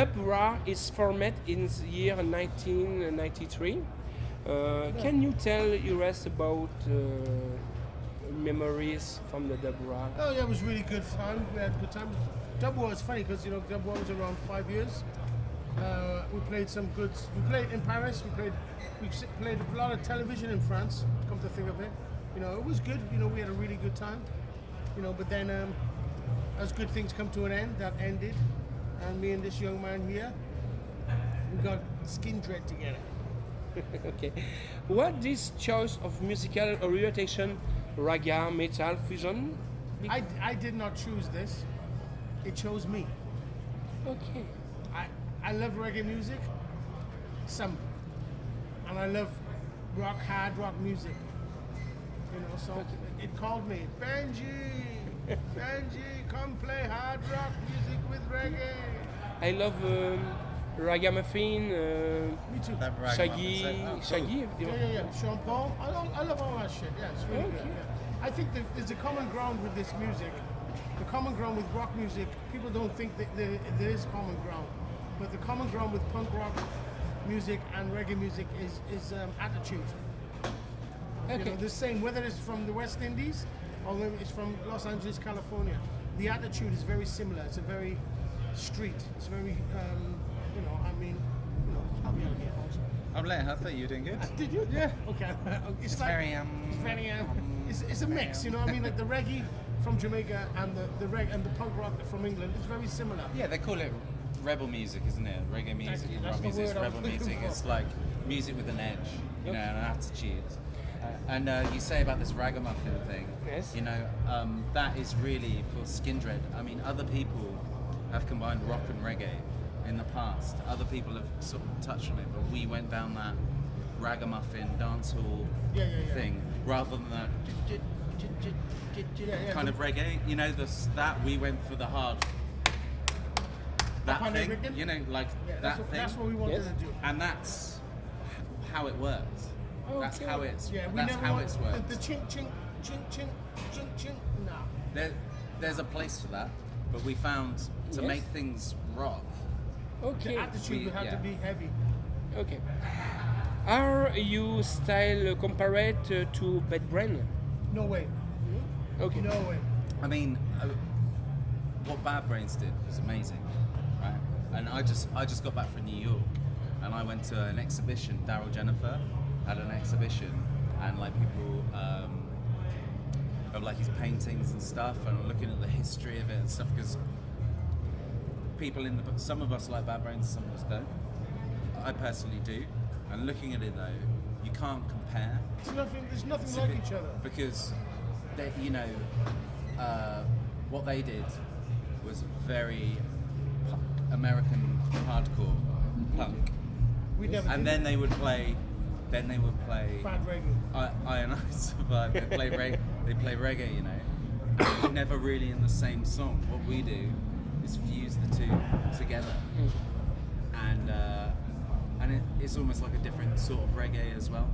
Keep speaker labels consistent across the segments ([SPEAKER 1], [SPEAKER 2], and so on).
[SPEAKER 1] Dubra is formed in the year 1993. Can you tell us about memories from the Dubra?
[SPEAKER 2] Oh yeah, it was really good fun. We had a good time. Dubra was funny because Dubra was around 5 years. We played some good. We played in Paris. We played a lot of television in France. Come to think of it, it was good. We had a really good time. But then as good things come to an end, that ended, and me and this young man here, we got Skindred together.
[SPEAKER 1] Okay. What is choice of musical orientation, raga, metal, fusion?
[SPEAKER 2] I did not choose this. It chose me.
[SPEAKER 1] Okay.
[SPEAKER 2] I love reggae music, some, and I love hard rock music. So it called me, Benji, come play hard rock music with reggae.
[SPEAKER 1] I love ragamuffin,
[SPEAKER 2] Me too.
[SPEAKER 1] Shaggy.
[SPEAKER 2] Yeah. Sean Paul. I love all that shit. Yeah, it's really good. Yeah. I think that there's a common ground with this music. The common ground with rock music, people don't think that there is common ground. But the common ground with punk rock music and reggae music is attitude.
[SPEAKER 1] Okay.
[SPEAKER 2] The same, whether it's from the West Indies or whether it's from Los Angeles, California. The attitude is very similar. It's a very street. It's very, I'll be out here also.
[SPEAKER 3] I'm late, I thought you were doing good.
[SPEAKER 2] Did you?
[SPEAKER 3] Yeah.
[SPEAKER 2] Okay.
[SPEAKER 3] It's
[SPEAKER 2] like,
[SPEAKER 3] very,
[SPEAKER 2] It's very, it's a mix, Like the reggae from Jamaica and the punk rock from England is very similar.
[SPEAKER 3] Yeah, they call it rebel music, isn't it? Reggae music,
[SPEAKER 2] That's
[SPEAKER 3] rock
[SPEAKER 2] the
[SPEAKER 3] music,
[SPEAKER 2] word I was
[SPEAKER 3] rebel
[SPEAKER 2] looking
[SPEAKER 3] music.
[SPEAKER 2] for.
[SPEAKER 3] It's like music with an edge, and an attitude. And you say about this ragamuffin thing,
[SPEAKER 1] Yes.
[SPEAKER 3] that is really for Skindred. I mean, other people have combined rock and reggae in the past. Other people have sort of touched on it, but we went down that ragamuffin dancehall thing rather than that kind of reggae. That we went for the hard. That thing, that thing.
[SPEAKER 2] That's what we wanted to do.
[SPEAKER 3] And that's how it works. That's how it's.
[SPEAKER 2] Yeah, we
[SPEAKER 3] that's
[SPEAKER 2] never
[SPEAKER 3] how
[SPEAKER 2] want
[SPEAKER 3] it's worked.
[SPEAKER 2] the chink, chink, chink, chink, chink, chink. No.
[SPEAKER 3] There's a place for that, but we found to
[SPEAKER 1] Yes.
[SPEAKER 3] make things rock.
[SPEAKER 1] Okay.
[SPEAKER 2] The attitude would have to be heavy.
[SPEAKER 1] Okay. Are you style compared to Bad Brain?
[SPEAKER 2] No way.
[SPEAKER 1] Okay.
[SPEAKER 2] No way.
[SPEAKER 3] I mean, what Bad Brains did was amazing, right? And I just got back from New York, and I went to an exhibition. Daryl Jennifer had an exhibition, and like people of like his paintings and stuff, and I'm looking at the history of it and stuff, because people some of us like Bad Brains, some of us don't. I personally do, and looking at it though, you can't compare.
[SPEAKER 2] There's nothing like each other.
[SPEAKER 3] Because they, what they did was very American hardcore punk.
[SPEAKER 2] We never
[SPEAKER 3] And
[SPEAKER 2] did
[SPEAKER 3] then
[SPEAKER 2] that.
[SPEAKER 3] they would play
[SPEAKER 2] Bad reggae.
[SPEAKER 3] I and I survived. They play reggae, And we're never really in the same song. What we do is fuse the two together, and it's almost like a different sort of reggae as well.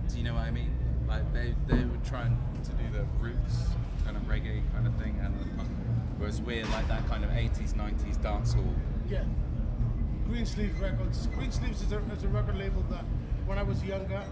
[SPEAKER 3] Do you know what I mean? Like they were trying to do the roots kind of reggae kind of thing, and the punk, whereas we're like that kind of 80s, 90s dancehall.
[SPEAKER 2] Yeah. Greensleeves Records. Greensleeves is a record label that when I was younger,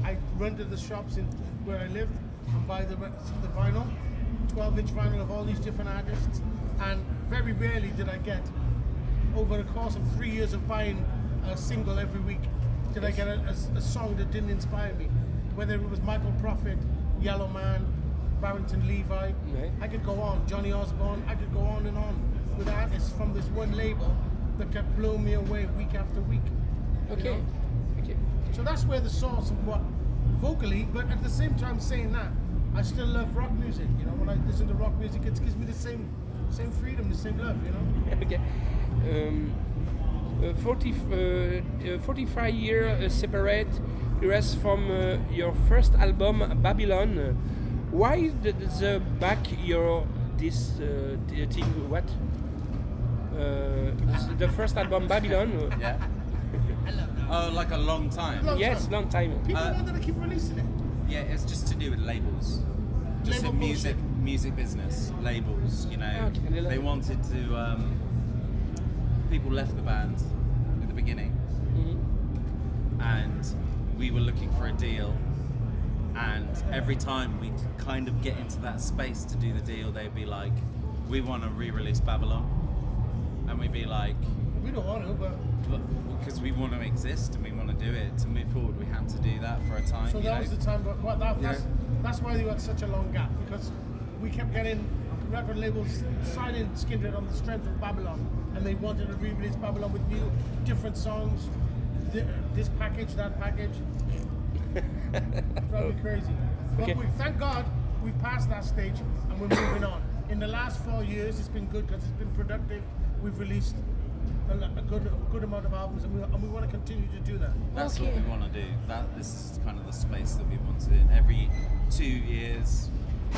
[SPEAKER 2] I rented the shops in where I lived and buy the vinyl, 12-inch vinyl of all these different artists. And very rarely did I get, over the course of 3 years of buying a single every week, did I get a song that didn't inspire me. Whether it was Michael Prophet, Yellow Man, Barrington Levi,
[SPEAKER 1] Right.
[SPEAKER 2] I could go on, Johnny Osborne, I could go on and on with artists from this one label that kept blowing me away week after week.
[SPEAKER 1] Okay. Okay.
[SPEAKER 2] So that's where the source of what vocally, but at the same time saying that, I still love rock music. When I listen to rock music, it gives me the same freedom, the same love.
[SPEAKER 1] Okay. 45 years separate years from your first album Babylon. Why the back your this thing? What? The first album Babylon.
[SPEAKER 3] Yeah.
[SPEAKER 2] I love that.
[SPEAKER 3] Oh, like a long time.
[SPEAKER 1] Yes, long time.
[SPEAKER 2] People wanted to keep releasing it.
[SPEAKER 3] Yeah, it's just to do with labels. Just
[SPEAKER 2] Label
[SPEAKER 3] in music business, labels.
[SPEAKER 1] Okay.
[SPEAKER 3] They wanted to. people left the band in the beginning, and we were looking for a deal. And every time we'd kind of get into that space to do the deal, they'd be like, "We want to re-release Babylon," and we'd be like,
[SPEAKER 2] We don't want to, but
[SPEAKER 3] because we want to exist and we want to do it to move forward, we had to do that for a time.
[SPEAKER 2] so
[SPEAKER 3] you
[SPEAKER 2] that
[SPEAKER 3] know?
[SPEAKER 2] was the time. But that's why we had such a long gap, because we kept getting record labels signing Skindred on the strength of Babylon, and they wanted to re-release Babylon with new, different songs, this package, that package. Probably crazy. But
[SPEAKER 1] Okay.
[SPEAKER 2] thank God we've passed that stage and we're moving on. In the last 4 years, it's been good because it's been productive. We've released a good amount of albums, and we want to continue to do that.
[SPEAKER 3] That's
[SPEAKER 4] Okay.
[SPEAKER 3] what we want to do. This is kind of the space that we want to in every 2 years,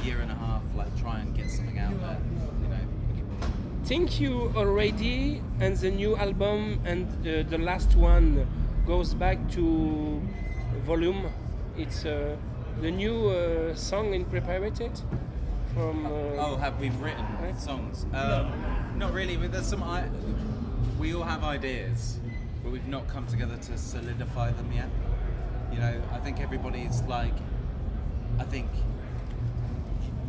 [SPEAKER 3] year and a half, like try and get something out there. You know.
[SPEAKER 1] Think you already, and the new album and the last one goes back to volume. It's the new song in prepared from.
[SPEAKER 3] Oh, have we written
[SPEAKER 1] Right.
[SPEAKER 3] songs? Not really. But there's some. We all have ideas, but we've not come together to solidify them yet. You know, I think everybody's like. I think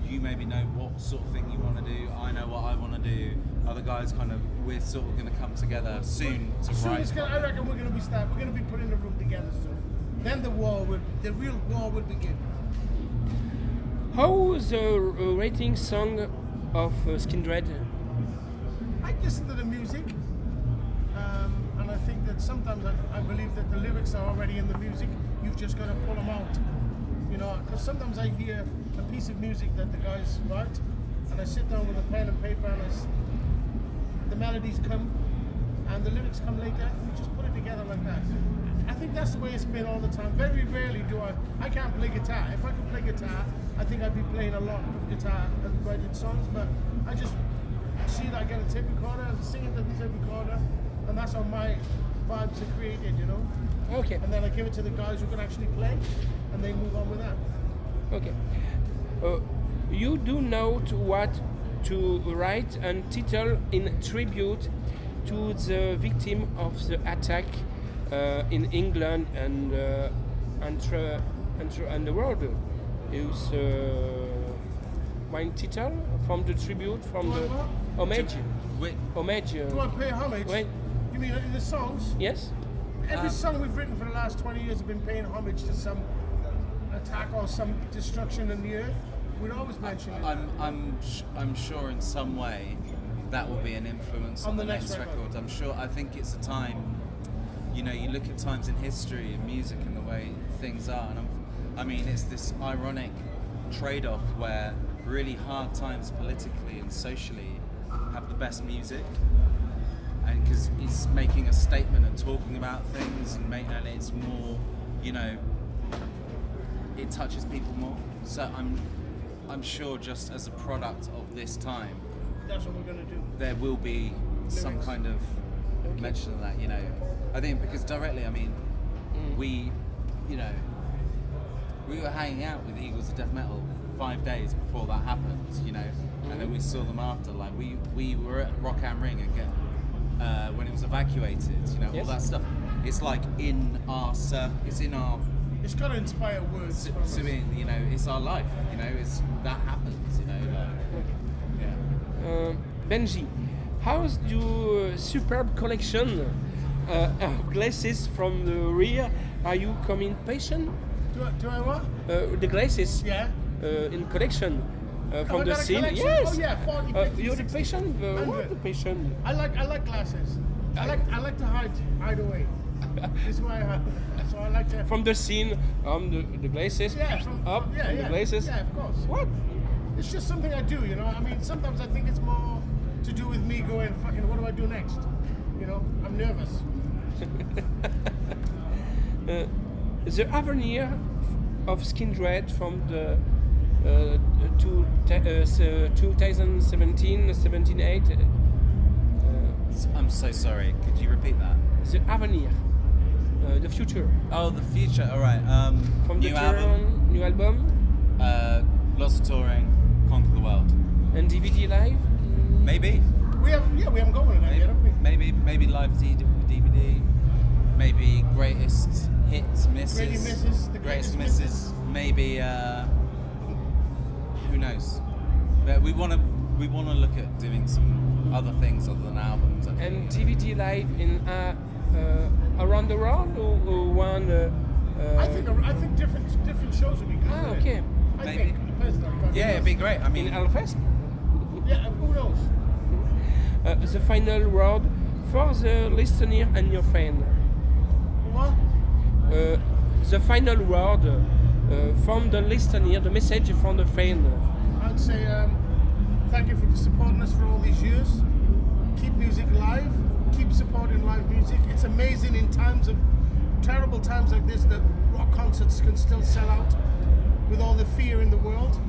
[SPEAKER 3] you maybe know what sort of thing you want to do. I know what I want to do. Other guys kind of. We're sort of going to come together soon to
[SPEAKER 2] Soon
[SPEAKER 3] write.
[SPEAKER 2] as I reckon we're going to be put in the room together soon. Then the real war will begin.
[SPEAKER 1] How the rating song of Skindred?
[SPEAKER 2] I listen to the music, and I think that sometimes I believe that the lyrics are already in the music. You've just got to pull them out, you know. Because sometimes I hear a piece of music that the guys write, and I sit down with a pen and paper, and the melodies come, and the lyrics come later. We just put it together like that. I think that's the way it's been all the time. Very rarely do I can't play guitar. If I could play guitar, I think I'd be playing a lot of guitar and writing songs, but I just see that I get a tape recorder and sing it to the tape recorder, and that's how my vibes are created, you know?
[SPEAKER 1] Okay.
[SPEAKER 2] And then I give it to the guys who can actually play, and they move on with that.
[SPEAKER 1] Okay. You do note what to write and title in tribute to the victim of the attack in England and the world. Is one title from the tribute from
[SPEAKER 2] Do I
[SPEAKER 1] the
[SPEAKER 2] what?
[SPEAKER 1] homage.
[SPEAKER 3] Wait,
[SPEAKER 1] Homage.
[SPEAKER 2] Do I pay homage?
[SPEAKER 1] Wait.
[SPEAKER 2] You mean in the songs?
[SPEAKER 1] Yes.
[SPEAKER 2] Every song we've written for the last 20 years have been paying homage to some attack or some destruction in the earth. We'd always mention it.
[SPEAKER 3] I'm sure in some way that will be an influence on the next record. I'm sure. I think it's a time. You know, you look at times in history and music and the way things are, and I mean, it's this ironic trade-off where really hard times politically and socially have the best music, and because it's making a statement and talking about things, and it's more, you know, it touches people more. So I'm sure just as a product of this time,
[SPEAKER 2] That's what we're going to do.
[SPEAKER 3] there will be some
[SPEAKER 2] Lyrics.
[SPEAKER 3] kind of mention of that, you know. I think because directly, I mean, we, you know, we were hanging out with Eagles of Death Metal 5 days before that happened, you know, and then we saw them after. Like we were at Rock Am Ring again when it was evacuated, you know,
[SPEAKER 1] Yes.
[SPEAKER 3] all that stuff. It's like in our it's in our
[SPEAKER 2] It's got to inspire words from us.
[SPEAKER 3] you know, it's our life, you know, it's that happens, you know, like, yeah.
[SPEAKER 1] Benji, how's your superb collection of glasses from the rear? Are you coming patient?
[SPEAKER 2] Do I what?
[SPEAKER 1] The glasses
[SPEAKER 2] Yeah.
[SPEAKER 1] in collection from
[SPEAKER 2] I
[SPEAKER 1] the
[SPEAKER 2] got a
[SPEAKER 1] scene.
[SPEAKER 2] collection?
[SPEAKER 1] Yes.
[SPEAKER 2] Oh yeah, 40, 50,
[SPEAKER 1] You're the
[SPEAKER 2] 60,
[SPEAKER 1] patient. What
[SPEAKER 2] 100.
[SPEAKER 1] the patient?
[SPEAKER 2] I like glasses. I like to hide away. This is why so I like to.
[SPEAKER 1] From the scene, the glasses.
[SPEAKER 2] Yeah,
[SPEAKER 1] up,
[SPEAKER 2] yeah,
[SPEAKER 1] from
[SPEAKER 2] yeah.
[SPEAKER 1] the glasses.
[SPEAKER 2] Yeah, of course.
[SPEAKER 1] What?
[SPEAKER 2] It's just something I do, you know. I mean, sometimes I think it's more to do with me going, fucking, what do I do next? You know, I'm nervous.
[SPEAKER 1] The avenir of Skindred from the 2017, 17,
[SPEAKER 3] I'm so sorry. Could you repeat that?
[SPEAKER 1] the avenir, the future.
[SPEAKER 3] Oh, the future. All right.
[SPEAKER 1] From
[SPEAKER 3] New
[SPEAKER 1] the
[SPEAKER 3] album.
[SPEAKER 1] new album
[SPEAKER 3] Lots of touring. Conquer the world.
[SPEAKER 1] and DVD live.
[SPEAKER 3] Maybe.
[SPEAKER 2] We haven't got one of that yet, have we?
[SPEAKER 3] maybe live DVD, maybe greatest hits, misses,
[SPEAKER 2] The greatest
[SPEAKER 3] misses, maybe who knows? But we want to look at doing some other things other than albums. I think.
[SPEAKER 1] And DVD live in around the world or one?
[SPEAKER 2] I think different shows would be good.
[SPEAKER 1] Ah,
[SPEAKER 2] wouldn't it?
[SPEAKER 1] okay.
[SPEAKER 2] I
[SPEAKER 3] Maybe.
[SPEAKER 2] think personally. but
[SPEAKER 3] Yeah,
[SPEAKER 2] who
[SPEAKER 3] it'd be
[SPEAKER 2] knows?
[SPEAKER 3] great. I
[SPEAKER 1] In
[SPEAKER 3] mean,
[SPEAKER 1] Hellfest?
[SPEAKER 2] Yeah, who knows?
[SPEAKER 1] The final word for the listener and your fan.
[SPEAKER 2] What?
[SPEAKER 1] The final word from the listener, the message from the fan.
[SPEAKER 2] I'd say thank you for supporting us for all these years. Keep music alive. Keep supporting live music. It's amazing in times of terrible times like this that rock concerts can still sell out with all the fear in the world.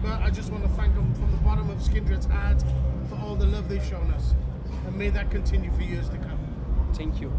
[SPEAKER 2] But I just want to thank them from the bottom of Skindred's heart for all the love they've shown us. And may that continue for years to come.
[SPEAKER 1] Thank you.